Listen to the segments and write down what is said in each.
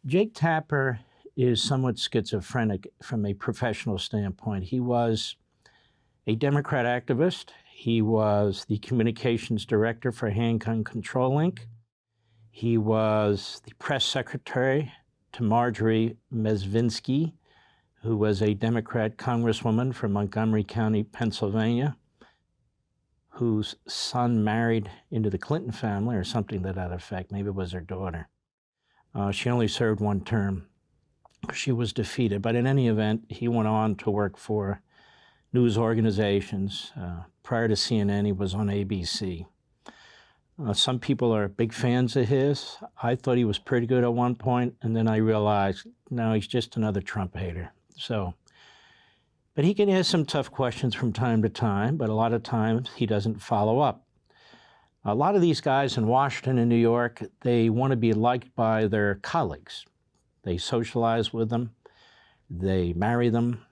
Jake Tapper is somewhat schizophrenic from a professional standpoint. He was a Democrat activist. He was the communications director for Handgun Control Inc. He was the press secretary to Marjorie Mezvinsky, who was a Democrat congresswoman from Montgomery County, Pennsylvania, whose son married into the Clinton family or something to that effect. Maybe it was her daughter. She only served one term. She was defeated. But in any event, he went on to work for news organizations. Prior to CNN, he was on ABC. Some people are big fans of his. I thought he was pretty good at one point, and then I realized, no, he's just another Trump hater. But he can ask some tough questions from time to time, but a lot of times he doesn't follow up. A lot of these guys in Washington and New York, they want to be liked by their colleagues. They socialize with them, they marry them,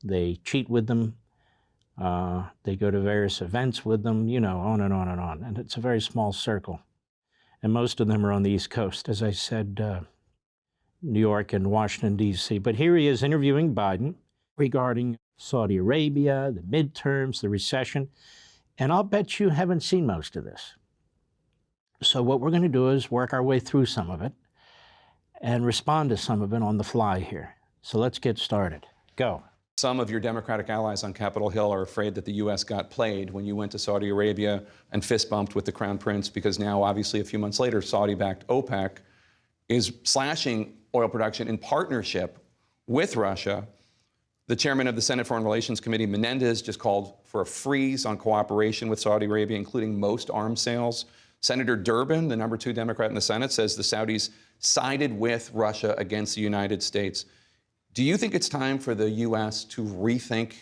they cheat with them, they go to various events with them, you know, on and on and on. And it's a very small circle. And most of them are on the East Coast, as I said, New York and Washington, D.C. But here he is interviewing Biden regarding Saudi Arabia, the midterms, the recession. And I'll bet you haven't seen most of this. So what we're going to do is work our way through some of it and respond to some of it on the fly here. So let's get started. Go. Some of your Democratic allies on Capitol Hill are afraid that the U.S. got played when you went to Saudi Arabia and fist bumped with the Crown Prince, because now, obviously, a few months later, Saudi-backed OPEC is slashing oil production in partnership with Russia. The chairman of the Senate Foreign Relations Committee, Menendez, just called for a freeze on cooperation with Saudi Arabia, including most arms sales. Senator Durbin, the #2 Democrat in the Senate, says the Saudis sided with Russia against the United States. Do you think it's time for the U.S. to rethink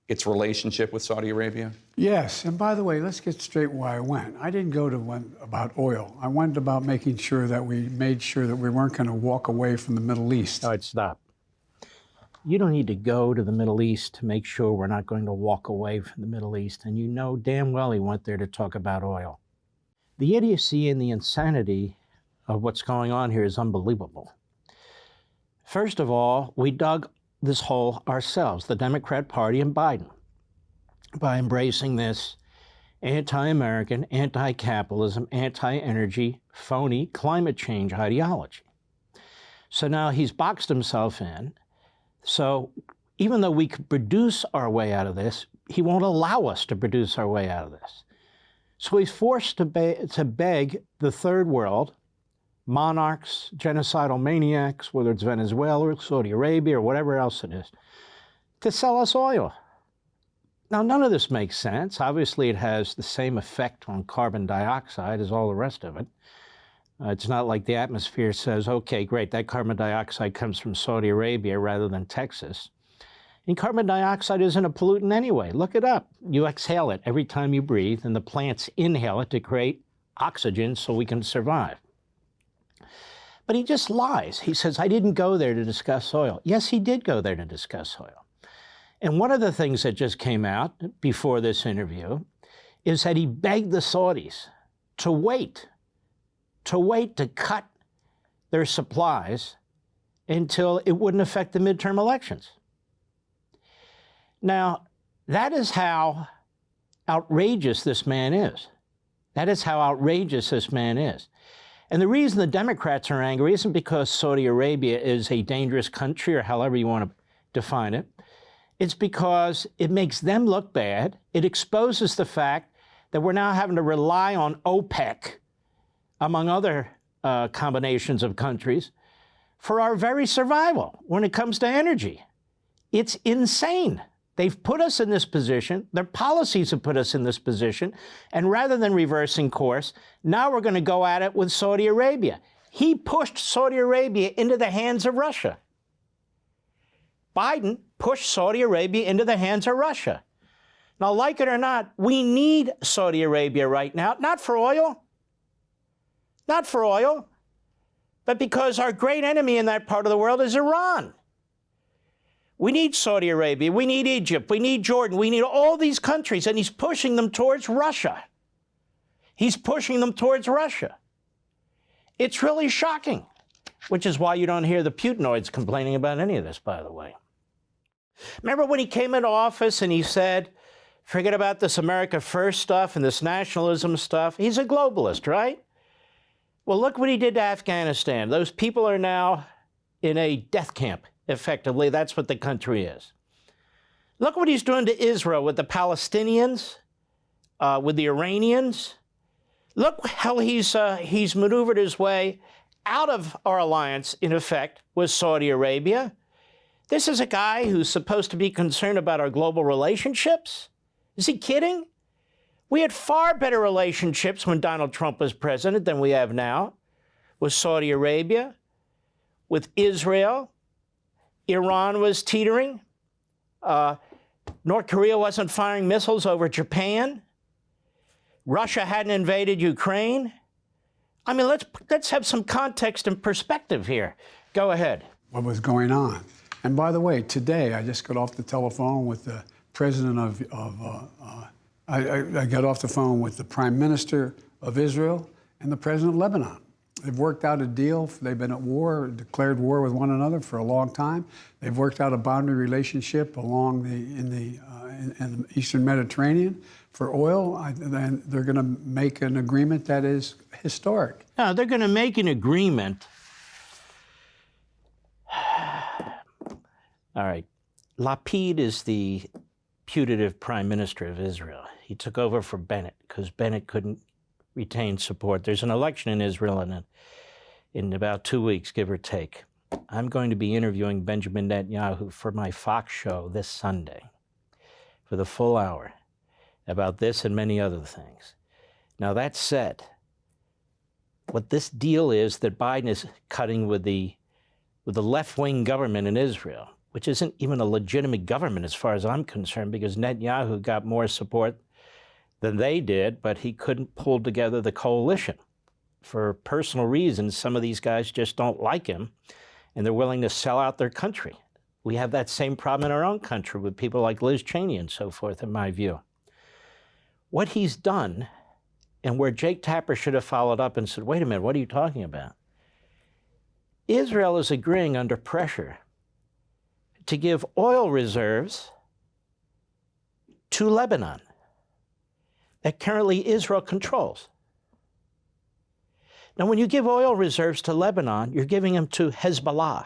its relationship with Saudi Arabia? Yes, and by the way, let's get straight why I went. I didn't go to one about oil. I went about making sure that we made sure that we weren't going to walk away from the Middle East. All right, stop. You don't need to go to the Middle East to make sure we're not going to walk away from the Middle East. And you know damn well he went there to talk about oil. The idiocy and the insanity of what's going on here is unbelievable. First of all, we dug this hole ourselves, the Democrat Party and Biden, by embracing this anti-American, anti-capitalism, anti-energy, phony climate change ideology. So now he's boxed himself in. So even though we could produce our way out of this, he won't allow us to produce our way out of this. So he's forced to beg the third world, monarchs, genocidal maniacs, whether it's Venezuela or Saudi Arabia or whatever else it is, to sell us oil. Now, none of this makes sense. Obviously, it has the same effect on carbon dioxide as all the rest of it. It's not like the atmosphere says, okay, great, that carbon dioxide comes from Saudi Arabia rather than Texas. And carbon dioxide isn't a pollutant anyway. Look it up. You exhale it every time you breathe, and the plants inhale it to create oxygen so we can survive. But he just lies. He says, I didn't go there to discuss oil. Yes, he did go there to discuss oil. And one of the things that just came out before this interview is that he begged the Saudis to wait to cut their supplies until it wouldn't affect the midterm elections. Now, that is how outrageous this man is. That is how outrageous this man is. And the reason the Democrats are angry isn't because Saudi Arabia is a dangerous country or however you want to define it. It's because it makes them look bad. It exposes the fact that we're now having to rely on OPEC, among other combinations of countries, for our very survival when it comes to energy. It's insane. They've put us in this position. Their policies have put us in this position. And rather than reversing course, now we're going to go at it with Saudi Arabia. He pushed Saudi Arabia into the hands of Russia. Biden pushed Saudi Arabia into the hands of Russia. Now, like it or not, we need Saudi Arabia right now, not for oil, but because our great enemy in that part of the world is Iran. We need Saudi Arabia, we need Egypt, we need Jordan, we need all these countries, and he's pushing them towards Russia. He's pushing them towards Russia. It's really shocking. which is why you don't hear the Putinoids complaining about any of this, by the way. Remember when he came into office and he said, forget about this America First stuff and this nationalism stuff. He's a globalist, right? Well, look what he did to Afghanistan. Those people are now in a death camp, effectively. That's what the country is. Look what he's doing to Israel with the Palestinians, with the Iranians. Look how he's maneuvered his way out of our alliance, in effect, with Saudi Arabia. This is a guy who's supposed to be concerned about our global relationships. Is he kidding? We had far better relationships when Donald Trump was president than we have now with Saudi Arabia, with Israel. Iran was teetering. North Korea wasn't firing missiles over Japan. Russia hadn't invaded Ukraine. I mean, let's have some context and perspective here. Go ahead. What was going on? And by the way, today I just got off the telephone with the president I got off the phone with the Prime Minister of Israel and the President of Lebanon. They've worked out a deal. They've been at war, declared war with one another for a long time. They've worked out a boundary relationship along in the Eastern Mediterranean for oil. And they're going to make an agreement that is historic. No, they're going to make an agreement. All right. Lapid is the putative prime minister of Israel. He took over for Bennett because Bennett couldn't retain support. There's an election in Israel in about 2 weeks, give or take. I'm going to be interviewing Benjamin Netanyahu for my Fox show this Sunday for the full hour about this and many other things. Now, that said, what this deal is that Biden is cutting with the left-wing government in Israel, which isn't even a legitimate government as far as I'm concerned, because Netanyahu got more support than they did, but he couldn't pull together the coalition. For personal reasons, some of these guys just don't like him, and they're willing to sell out their country. We have that same problem in our own country with people like Liz Cheney and so forth, in my view. What he's done, and where Jake Tapper should have followed up and said, wait a minute, what are you talking about? Israel is agreeing under pressure to give oil reserves to Lebanon that currently Israel controls. Now, when you give oil reserves to Lebanon, you're giving them to Hezbollah,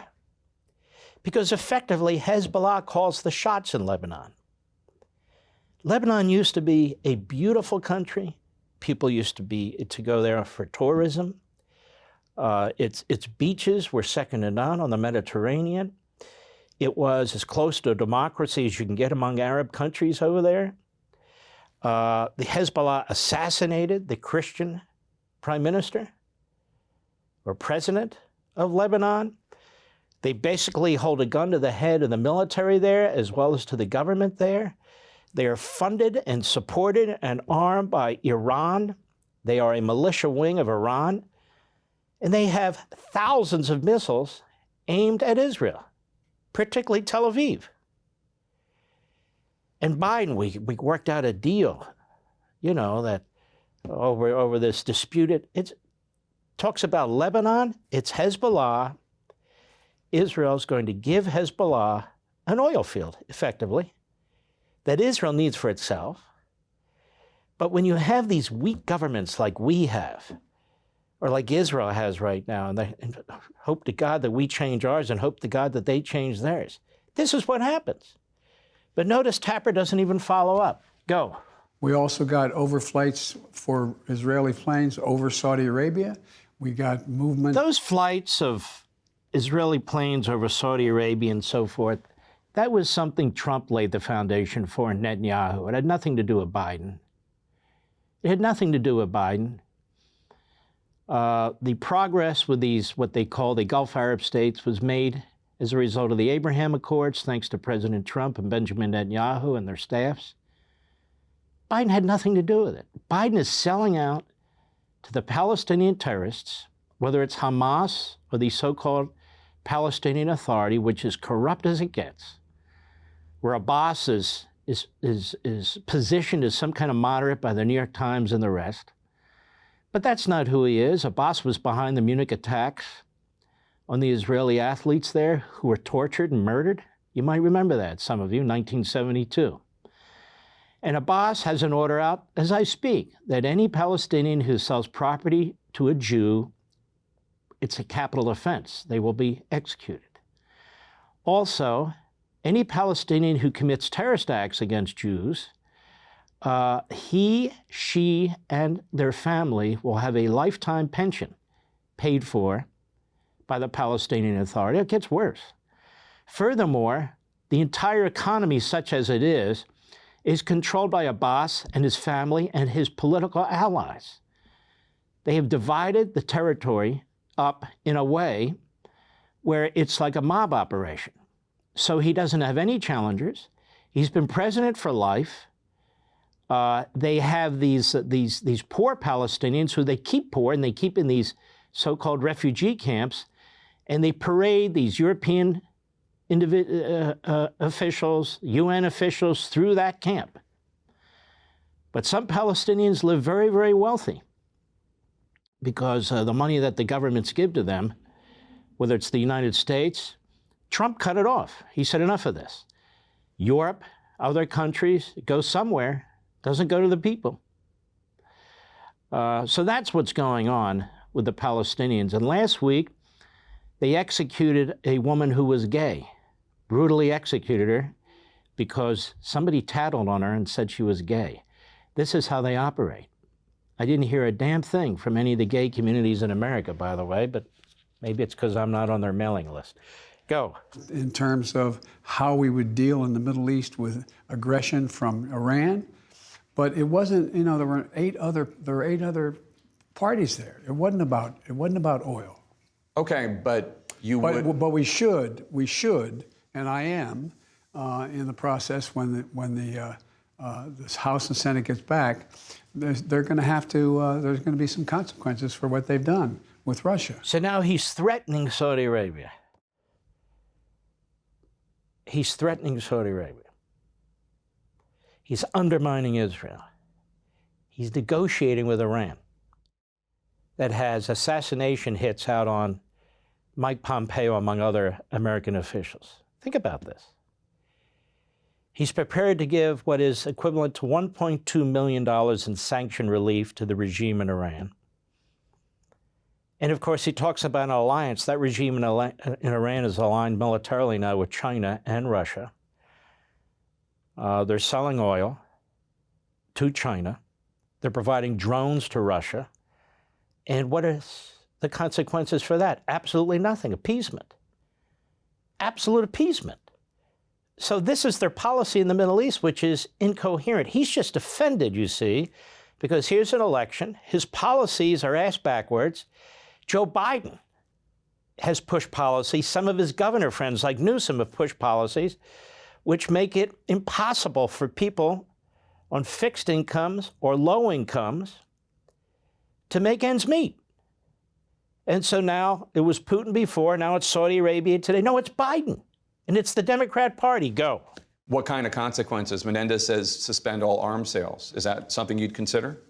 because effectively Hezbollah calls the shots in Lebanon. Lebanon used to be a beautiful country. People used to go there for tourism. Its beaches were second to none on the Mediterranean. It was as close to a democracy as you can get among Arab countries over there. The Hezbollah assassinated the Christian prime minister or president of Lebanon. They basically hold a gun to the head of the military there as well as to the government there. They are funded and supported and armed by Iran. They are a militia wing of Iran. And they have thousands of missiles aimed at Israel, particularly Tel Aviv. And Biden, we worked out a deal, that over this disputed, it talks about Lebanon, it's Hezbollah. Israel's going to give Hezbollah an oil field, effectively, that Israel needs for itself. But when you have these weak governments like we have, or like Israel has right now, and hope to God that we change ours and hope to God that they change theirs. This is what happens. But notice Tapper doesn't even follow up. Go. We also got overflights for Israeli planes over Saudi Arabia. We got movement. Those flights of Israeli planes over Saudi Arabia and so forth, that was something Trump laid the foundation for in Netanyahu. It had nothing to do with Biden. It had nothing to do with Biden. The progress with these, what they call the Gulf Arab states, was made as a result of the Abraham Accords, thanks to President Trump and Benjamin Netanyahu and their staffs. Biden had nothing to do with it. Biden is selling out to the Palestinian terrorists, whether it's Hamas or the so-called Palestinian Authority, which is corrupt as it gets, where Abbas is positioned as some kind of moderate by the New York Times and the rest. But that's not who he is. Abbas was behind the Munich attacks on the Israeli athletes there who were tortured and murdered? You might remember that, some of you, 1972. And Abbas has an order out, as I speak, that any Palestinian who sells property to a Jew, it's a capital offense. They will be executed. Also, any Palestinian who commits terrorist acts against Jews, he, she, and their family will have a lifetime pension paid for by the Palestinian Authority. It gets worse. Furthermore, the entire economy, such as it is controlled by Abbas and his family and his political allies. They have divided the territory up in a way where it's like a mob operation. So he doesn't have any challengers. He's been president for life. They have these poor Palestinians who they keep poor, and they keep in these so-called refugee camps, and they parade these European officials, UN officials through that camp. But some Palestinians live very, very wealthy because the money that the governments give to them, whether it's the United States, Trump cut it off. He said, enough of this. Europe, other countries, it goes somewhere, doesn't go to the people. So that's what's going on with the Palestinians. And last week, they executed a woman who was gay, brutally executed her because somebody tattled on her and said she was gay. This is how they operate. I didn't hear a damn thing from any of the gay communities in America, by the way, but maybe it's because I'm not on their mailing list. Go. In terms of how we would deal in the Middle East with aggression from Iran, but it wasn't, you know, there were eight other parties there. It wasn't about oil. Okay, but But we should, and I am in the process when this House and Senate gets back, they're going to have to. There's going to be some consequences for what they've done with Russia. So now he's threatening Saudi Arabia. He's threatening Saudi Arabia. He's undermining Israel. He's negotiating with Iran that has assassination hits out on Mike Pompeo, among other American officials. Think about this. He's prepared to give what is equivalent to $1.2 million in sanction relief to the regime in Iran. And of course, he talks about an alliance. That regime in Iran is aligned militarily now with China and Russia. They're selling oil to China. They're providing drones to Russia. And what is the consequences for that? Absolutely nothing. Appeasement. Absolute appeasement. So this is their policy in the Middle East, which is incoherent. He's just offended, you see, because here's an election. His policies are ass backwards. Joe Biden has pushed policies. Some of his governor friends, like Newsom, have pushed policies which make it impossible for people on fixed incomes or low incomes to make ends meet. And so now, it was Putin before, now it's Saudi Arabia today. No, it's Biden, and it's the Democrat Party. Go. What kind of consequences? Menendez says suspend all arms sales. Is that something you'd consider?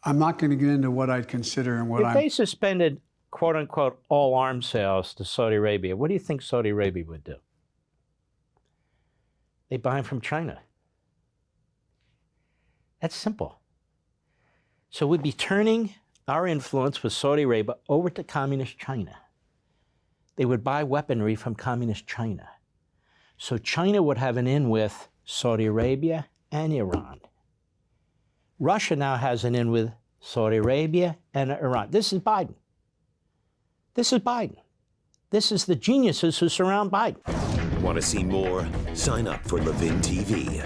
I'm not going to get into what I'd consider and what If they suspended, quote unquote, all arms sales to Saudi Arabia, what do you think Saudi Arabia would do? They buy them from China. That's simple. So we'd be turning our influence with Saudi Arabia over to communist China. They would buy weaponry from communist China. So China would have an in with Saudi Arabia and Iran. Russia now has an in with Saudi Arabia and Iran. This is Biden. This is Biden. This is the geniuses who surround Biden. Want to see more? Sign up for Levin TV.